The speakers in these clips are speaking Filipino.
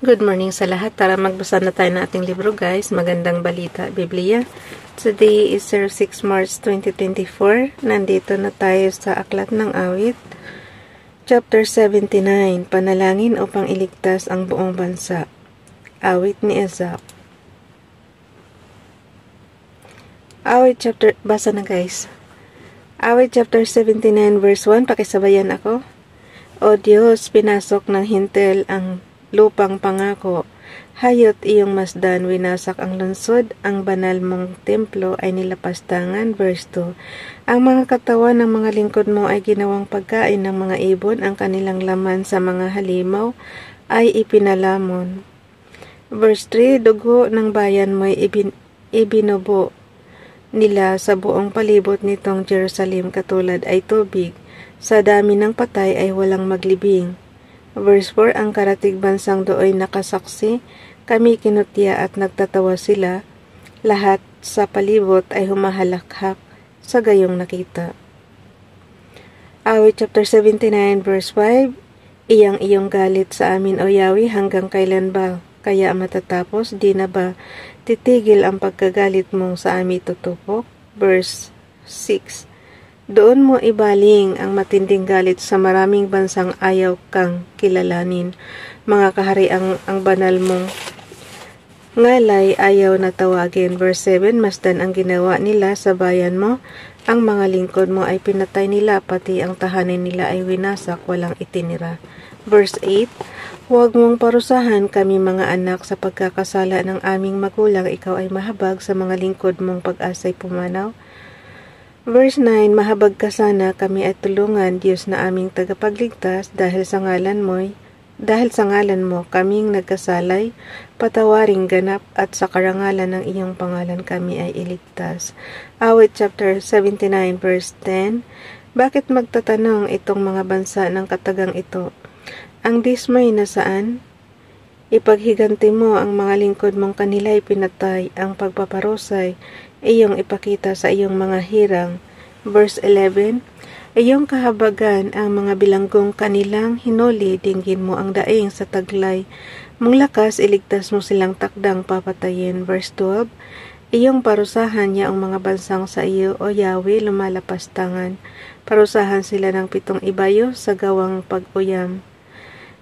Good morning sa lahat. Tara magbasa na tayo ng ating libro guys. Magandang balita, Biblia. Today is 6 March 2024. Nandito na tayo sa Aklat ng Awit. Chapter 79. Panalangin upang iligtas ang buong bansa. Awit ni Asaph. Basa na guys. Awit chapter 79 verse 1. Pakisabayan ako. O Diyos, pinasok ng hintel ang lupang pangako, hayot iyong masdan, winasak ang lungsod, ang banal mong templo ay nilapastangan. Verse 2. Ang mga katawan ng mga lingkod mo ay ginawang pagkain ng mga ibon, ang kanilang laman sa mga halimaw ay ipinalamon. Verse 3. Dugo ng bayan mo'y ibinubo nila sa buong palibot nitong Jerusalem, katulad ay tubig, sa dami ng patay ay walang maglibing. Verse 4, ang karatig bansang dooy nakasaksi, kami kinutya at nagtatawa sila, lahat sa palibot ay humahalakhak sa gayong nakita. Awit chapter 79 verse 5, iyong galit sa amin o Yahweh, hanggang kailan ba kaya matatapos? Di na ba titigil ang pagkagalit mong sa amin tutupok? Verse 6, doon mo ibaling ang matinding galit sa maraming bansang ayaw kang kilalanin. Mga kahariang ang banal mong ngalay ayaw na tawagin. Verse 7, masdan ang ginawa nila sa bayan mo. Ang mga lingkod mo ay pinatay nila, pati ang tahanan nila ay winasak, walang itinira. Verse 8, huwag mong parusahan kami mga anak sa pagkakasala ng aming magulang. Ikaw ay mahabag sa mga lingkod mong pag-asa'y pumanaw. Verse 9, mahabag ka sana, kami ay tulungan, Diyos na aming tagapagligtas, dahil sa ngalan mo kaming nagkasalay, patawaring ganap, at sa karangalan ng iyong pangalan kami ay iligtas. Awit chapter 79 verse 10, bakit magtatanong itong mga bansa ng katagang ito? Ang dismay nasaan? Ipaghiganti mo ang mga lingkod mong kanila'y pinatay, ang pagpaparusay iyong ipakita sa iyong mga hirang. Verse 11, iyong kahabagan ang mga bilanggong kanilang hinuli, dinggin mo ang daing sa taglay mong lakas, iligtas mo silang takdang papatayin. Verse 12, iyong parusahan niya ang mga bansang sa iyo, o Yahweh, lumalapastangan. Parusahan sila ng 7 ibayo sa gawang pag-uyam.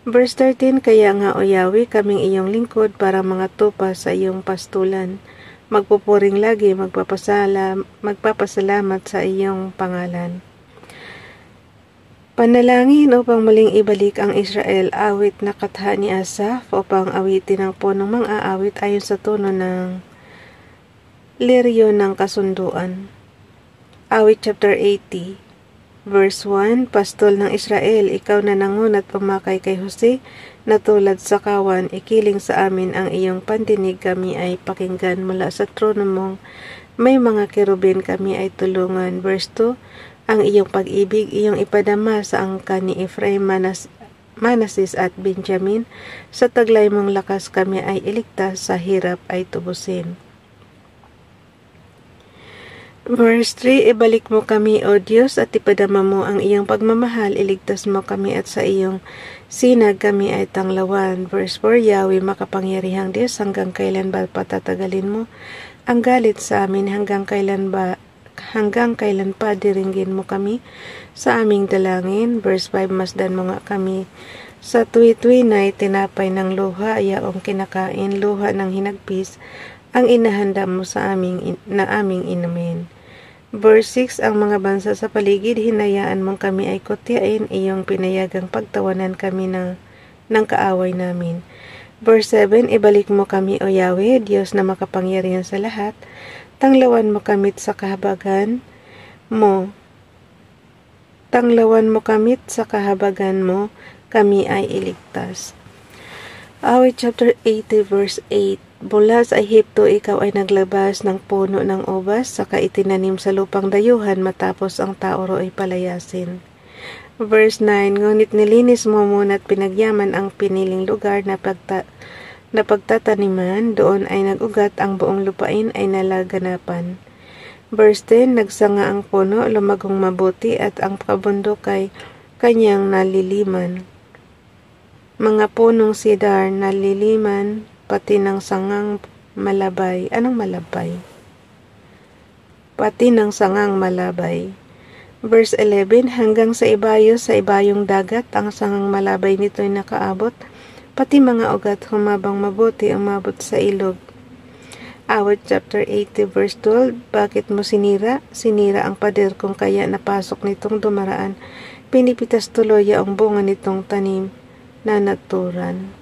Verse 13, kaya nga o Yahweh, kaming iyong lingkod para mga tupa sa iyong pastulan. Magpupuring lagi, magpapasalamat sa iyong pangalan. Panalangin upang muling ibalik ang Israel. Awit na katha ni Asaph upang awitin ang punong mang-aawit ayon sa tono ng liryo ng kasunduan. Awit chapter 80 verse 1, pastol ng Israel, ikaw na nangunat pumakay kay Jose, na tulad sa kawan, ikiling sa amin ang iyong pandinig, kami ay pakinggan mula sa trono mong may mga kerubin, kami ay tulungan. Verse 2, ang iyong pag-ibig, iyong ipadama sa angkan ni Ephraim, Manasis at Benjamin, sa taglay mong lakas kami ay iligtas, sa hirap ay tubusin. Verse 3, ibalik mo kami, O Diyos, at ipadama mo ang iyong pagmamahal, iligtas mo kami at sa iyong sinag kami ay tanglawan. Verse 4, Yahweh, makapangyarihang Diyos, hanggang kailan ba patatagalin mo ang galit sa amin? Hanggang kailan pa diringgin mo kami sa aming dalangin? Verse 5, masdan mo nga kami sa tuwi-tuwi na tinapay ng luha, yaong kinakain, luha ng hinagpis, ang inahanda mo sa aming inumin. Verse 6, ang mga bansa sa paligid, hinayaan mong kami ay kutyain, iyong pinayagang pagtawanan kami ng kaaway namin. Verse 7, ibalik mo kami, O Yahweh, Diyos na makapangyarihan sa lahat, tanglawan mo kami sa kahabagan mo. Tanglawan mo kami sa kahabagan mo, kami ay iligtas. Awit chapter 80 verse 8, mula sa Ehipto ikaw ay naglabas ng puno ng ubas, saka itinanim sa lupang dayuhan, matapos ang taoro ay palayasin. Verse 9, ngunit nilinis mo muna at pinagyaman ang piniling lugar na pagtataniman, doon ay nagugat, ang buong lupain ay nalaganapan. Verse 10, nagsanga ang puno, lumagong mabuti, at ang kabundok ay kanyang naliliman. mga punong sidar na liliman, pati ng sangang malabay. Anong malabay? Pati ng sangang malabay. Verse 11, hanggang sa ibayong dagat, ang sangang malabay nito'y nakaabot, pati mga ugat humabang mabuti ang mabot sa ilog. Awit chapter 80 verse 12, bakit mo sinira? Sinira ang pader kung kaya napasok nitong dumaraan. Pinipitas tuloy ang bunga nitong tanim na naturan.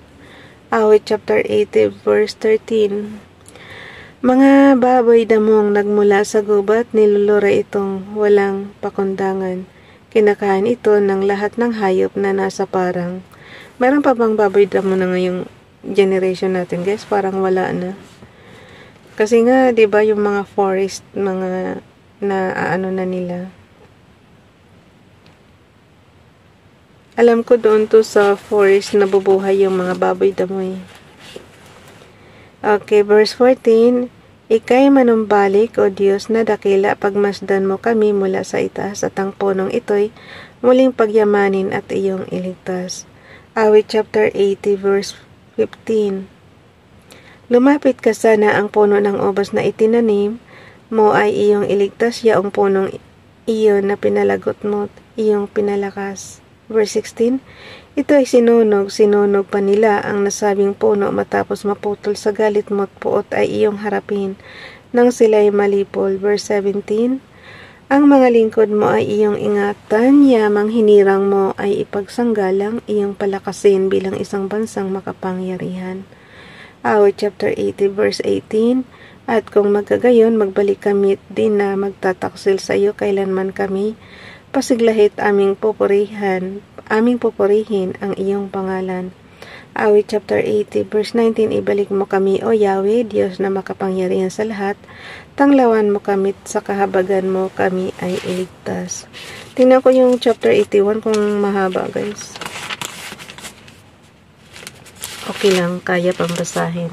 Awit chapter 80 verse 13, mga baboy damong nagmula sa gubat, nilulura itong walang pakundangan. Kinakain ito ng lahat ng hayop na nasa parang. Meron pa bang baboy damo na ngayong generation natin, guys? Parang wala na. Kasi nga, 'di ba, yung mga forest, mga ano na nila. Alam ko doon to sa forest nabubuhay yung mga baboy damoy. Okay, verse 14. Ika'y manumbalik, O Diyos, na dakila, pagmasdan mo kami mula sa itaas, at ang punong ito'y muling pagyamanin at iyong iligtas. Awit chapter 80 verse 15. Lumapit ka sana ang puno ng ubas na itinanim mo ay iyong iligtas, yaong punong iyon na pinalagot mo, iyong pinalakas. Verse 16, ito ay sinunog pa nila ang nasabing puno matapos maputol sa galit mo't puot ay iyong harapin nang sila'y malipol. Verse 17, ang mga lingkod mo ay iyong ingatan, yamang hinirang mo ay ipagsanggalang, iyong palakasin bilang isang bansang makapangyarihan. Awit chapter 80 verse 18, at kung magkagayon, magbalik kami din na magtataksil sa iyo kailanman kami, pasiglahit aming pupurihin ang iyong pangalan. Awit chapter 80 verse 19, ibalik mo kami, O Yahweh, Diyos na makapangyarihan sa lahat, tanglawan mo kami, sa kahabagan mo kami ay iligtas. Tingnan ko yung chapter 81 kung mahaba, guys. Okay lang, kaya pambasahin.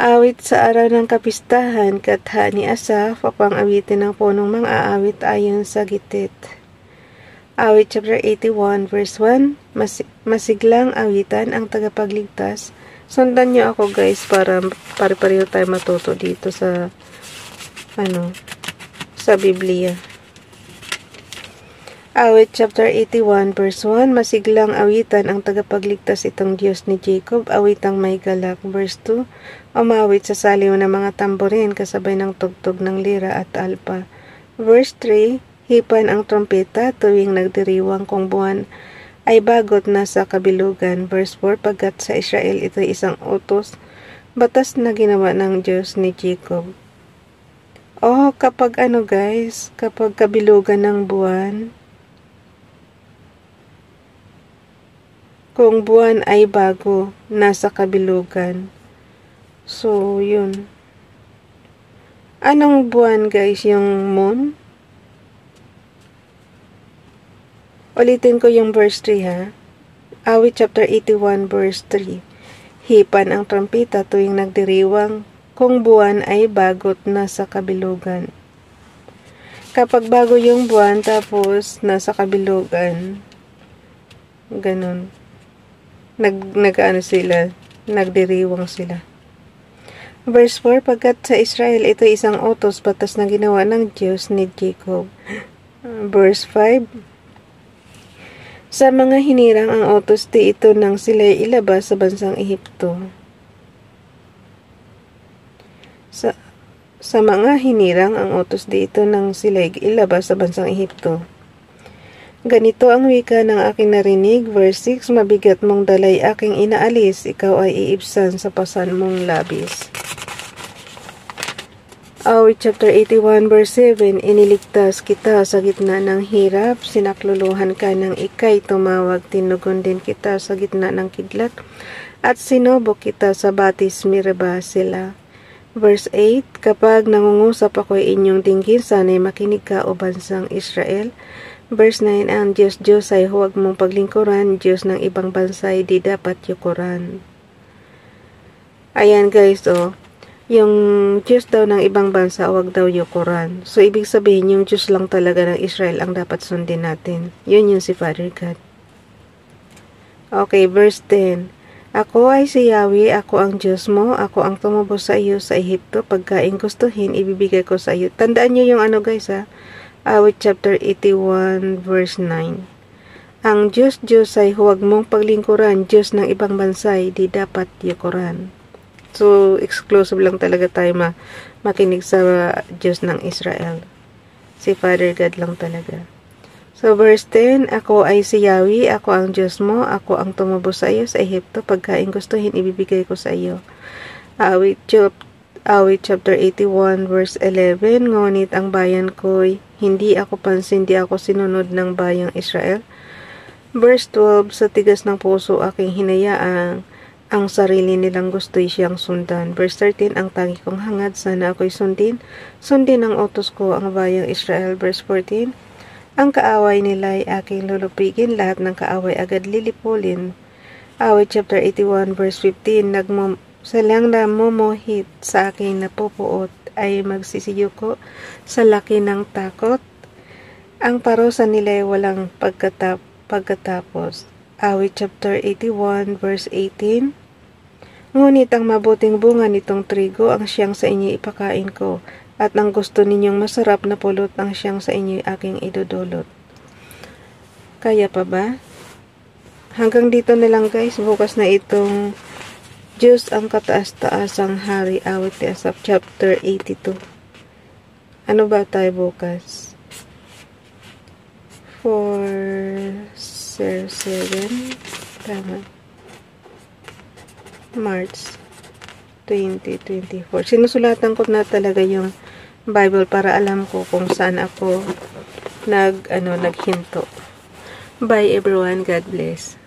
Awit sa araw ng kapistahan, katha ni Asaf, upang awitin ng punong mga aawit ayon sa gitit. Awit chapter 81 verse 1, masiglang awitan ang tagapagligtas. Sundan nyo ako, guys, para pare-pareho tayo matuto dito sa sa Biblia. Awit chapter 81 verse 1, masiglang awitan ang tagapagligtas itong Diyos ni Jacob, awitang may galak. Verse 2, umawit sa saliw ng mga tamborin kasabay ng tugtog ng lira at alpa. Verse 3, hipan ang trompeta tuwing nagdiriwang kung buwan ay bagot na sa kabilugan. Verse 4, pagkat sa Israel ito isang utos, batas na ginawa ng Diyos ni Jacob. Kapag guys, kapag kabilugan ng buwan, kung buwan ay bago, nasa kabilugan. So, yun. Anong buwan, guys? Yung moon? Ulitin ko yung verse 3, ha? Awit chapter 81 verse 3. Hipan ang trompeta tuwing nagdiriwang, kung buwan ay bagot nasa kabilugan. Kapag bago yung buwan, tapos nasa kabilugan, ganun. Nagdiriwang sila. Verse 4, pagkat sa Israel ito isang utos, batas na ginawa ng Diyos ni Jacob. Verse 5, sa mga hinirang ang utos di ito nang sila'y ilabas sa bansang Ehipto. Sa mga hinirang ang utos di ito nang sila'y ilabas sa bansang Ehipto. Ganito ang wika ng aking narinig. Verse 6, mabigat mong dalay aking inaalis, ikaw ay iibsan sa pasan mong labis. Awit chapter 81 verse 7, iniligtas kita sa gitna ng hirap, sinakluluhan ka ng ikay tumawag, tinugon din kita sa gitna ng kidlat, at sinubok kita sa batis Meribah sila. Verse 8, kapag nangungusap ako ay inyong dinggin, sana'y makinig ka, o bansang Israel. Verse 9, ang Diyos ay huwag mong paglingkuran, Diyos ng ibang bansa ay di dapat yukuran. Ayan, guys, yung Diyos daw ng ibang bansa, huwag daw yukuran. So, ibig sabihin, yung Diyos lang talaga ng Israel ang dapat sundin natin. Yun yung si Father God. Okay, verse 10. Ako ay si Yahweh, ako ang Diyos mo, ako ang tumubos sa iyo sa Ehipto, pagkain gustuhin, ibibigay ko sa iyo. Tandaan nyo yung ano guys ha, Awit chapter 81 verse 9. Ang Diyos ay huwag mong paglingkuran, Diyos ng ibang bansay, di dapat yukuran. So, exclusive lang talaga tayo makinig sa Diyos ng Israel. Si Father God lang talaga. So, verse 10, Ako ay si Yahweh, ako ang Diyos mo, ako ang tumubos sa iyo sa Ehipto, pagkain gustuhin, ibibigay ko sa iyo. Awit chapter 81 verse 11, Ngunit ang bayan ko'y hindi ako pansin, di ako sinunod ng bayang Israel. Verse 12, Sa tigas ng puso aking hinayaan, ang sarili nilang gusto'y siyang sundan. Verse 13, Ang tangi kong hangad, sana ako'y sundin ang utos ko, ang bayang Israel. Verse 14, Ang kaaway nila'y aking lulupigin, lahat ng kaaway agad lilipulin. Awit chapter 81 verse 15, Salang na mumuhit sa aking napupuot ay magsisiyuko sa laki ng takot. Ang parusa nila'y walang pagkatapos. Awit chapter 81 verse 18, Ngunit ang mabuting bunga nitong trigo ang siyang sa inyo ipakain ko, at ang gusto ninyong masarap na pulot ang siyang sa inyo aking idudulot. Kaya pa ba? Hanggang dito na lang guys. Bukas na itong Diyos ang kataas-taasang hari, Awit ni Asaph chapter 82. Ano ba tayo bukas? 4/7 tama. March 2024. Sinusulatan ko na talaga yung Bible para alam ko kung saan ako naghinto. Bye everyone. God bless.